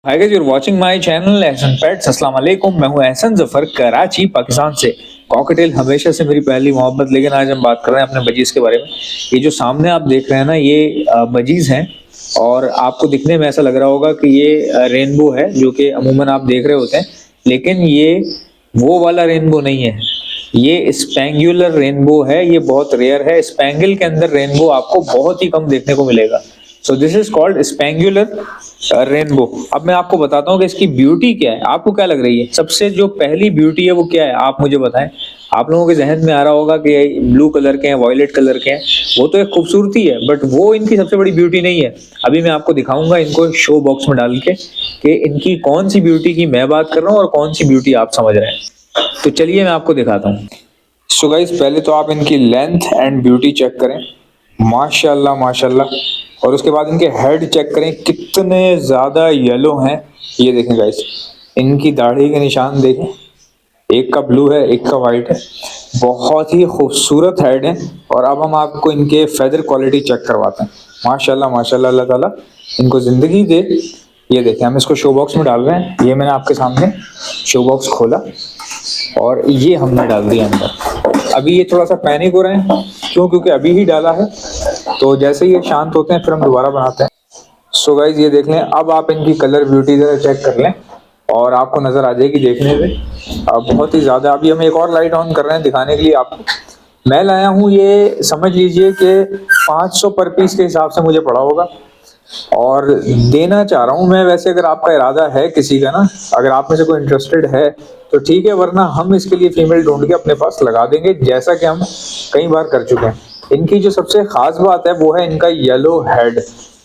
Hi guys, you are watching my channel Ehsan pets. अस्सलाम वालेकुम। मैं हूं एहसन जफर, कराची पाकिस्तान से। कॉकटेल हमेशा से मेरी पहली मोहब्बत, लेकिन आज हम बात कर रहे हैं अपने बजीज के बारे में। ये जो सामने आप देख रहे हैं ना, ये बजीज हैं। और आपको दिखने में ऐसा लग रहा होगा कि ये रेनबो है, जो कि अमूमन आप देख रहे होते हैं, लेकिन ये वो वाला रेनबो नहीं है। ये स्पेंगुलर रेनबो है। ये बहुत रेयर है। स्पेंगल के अंदर रेनबो आपको बहुत ही कम देखने को मिलेगा। So this is called specular rainbow. अब मैं आपको बताता हूँ कि इसकी ब्यूटी क्या है। आपको क्या लग रही है? सबसे जो पहली ब्यूटी है वो क्या है, आप मुझे बताएं। आप लोगों के जहन में आ रहा होगा कि ब्लू कलर के हैं, वॉयलेट कलर के हैं। वो तो एक खूबसूरती है, बट वो इनकी सबसे बड़ी ब्यूटी नहीं है। अभी मैं आपको दिखाऊंगा इनको शो बॉक्स में डाल के कि इनकी कौन सी ब्यूटी की मैं बात कर रहा हूँ और कौन सी ब्यूटी आप समझ रहे हैं। तो चलिए मैं आपको दिखाता हूँ। सो गाइस, पहले तो आप इनकी लेंथ एंड ब्यूटी चेक करें। माशाल्लाह माशाल्लाह। और उसके बाद इनके हेड चेक करें, कितने ज्यादा येलो हैं। ये देखें गाइस, इनकी दाढ़ी के निशान देखें। एक का ब्लू है, एक का वाइट है। बहुत ही खूबसूरत हेड है। और अब हम आपको इनके फेदर क्वालिटी चेक करवाते हैं। माशाल्लाह माशाल्लाह, अल्लाह ताला इनको जिंदगी दे। ये देखें, हम इसको शो बॉक्स में डाल रहे हैं। ये मैंने आपके सामने शो बॉक्स खोला और ये हमने डाल दिया अंदर। अभी ये थोड़ा सा पैनिक हो रहे हैं, क्यों? क्योंकि अभी ही डाला है। तो जैसे ही ये शांत होते हैं फिर हम दोबारा बनाते हैं। सो गाइज, ये देख लें। अब आप इनकी कलर ब्यूटी जरा चेक कर लें और आपको नजर आ जाएगी देखने में। बहुत ही ज्यादा। अभी हम एक और लाइट ऑन कर रहे हैं दिखाने के लिए आपको। मैं लाया हूँ, ये समझ लीजिए कि 500 पर पीस के हिसाब से मुझे पड़ा होगा और देना चाह रहा हूँ मैं। वैसे अगर आपका इरादा है किसी का ना, अगर आप में से कोई इंटरेस्टेड है तो ठीक है, वरना हम इसके लिए फीमेल ढूंढ के अपने पास लगा देंगे, जैसा कि हम कई बार कर चुके हैं। इनकी जो सबसे खास बात है वो है इनका येलो हेड।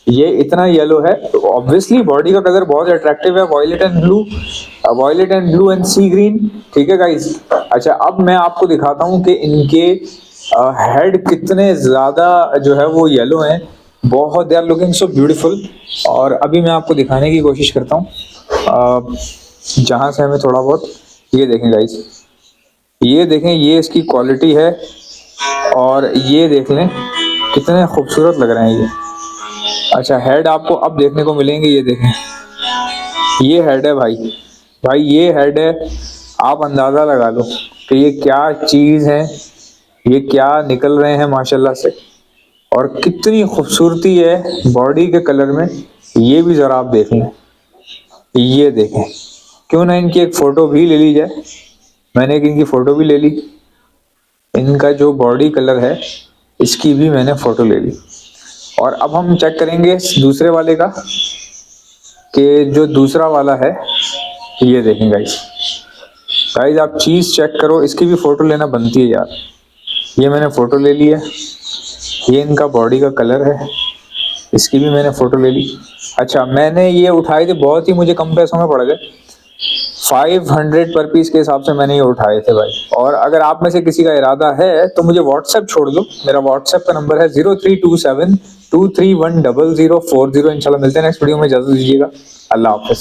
ये इतना येलो है, तो ऑब्वियसली बॉडी का कलर बहुत अट्रैक्टिव है, violet and blue, violet and blue and sea green. ठीक है गाइस। अच्छा, अब मैं आपको दिखाता हूँ कि इनके हेड कितने ज्यादा जो है वो येलो हैं। बहुत, they are looking so beautiful. और अभी मैं आपको दिखाने की कोशिश करता हूँ जहां से हमें थोड़ा बहुत। ये देखें गाइस, ये देखें, ये इसकी क्वालिटी है। और ये देख लें कितने खूबसूरत लग रहे हैं ये। अच्छा, हेड आपको अब देखने को मिलेंगे। ये देखें, ये हेड है भाई। भाई ये हेड है। आप अंदाजा लगा लो कि ये क्या चीज है, ये क्या निकल रहे हैं माशाल्लाह से। और कितनी खूबसूरती है बॉडी के कलर में। ये भी जरा आप देख लें। ये देखें, क्यों ना इनकी एक फोटो भी ले ली जाए। मैंने एक इनकी फोटो भी ले ली। इनका जो बॉडी कलर है इसकी भी मैंने फोटो ले ली। और अब हम चेक करेंगे दूसरे वाले का, कि जो दूसरा वाला है। ये देखें गाइस, गाइस आप चीज चेक करो। इसकी भी फोटो लेना बनती है यार। ये मैंने फोटो ले ली है। ये इनका बॉडी का कलर है, इसकी भी मैंने फोटो ले ली। अच्छा, मैंने ये उठाए थे, बहुत ही मुझे कम पैसों में पड़ गए। 500 पर पीस के हिसाब से मैंने ये उठाए थे भाई। और अगर आप में से किसी का इरादा है तो मुझे व्हाट्सएप छोड़ दो। मेरा व्हाट्सएप का नंबर है 0327 2310040। इंशाल्लाह मिलते हैं नेक्स्ट वीडियो में। इजाजत दीजिएगा। अल्लाह हाफिज।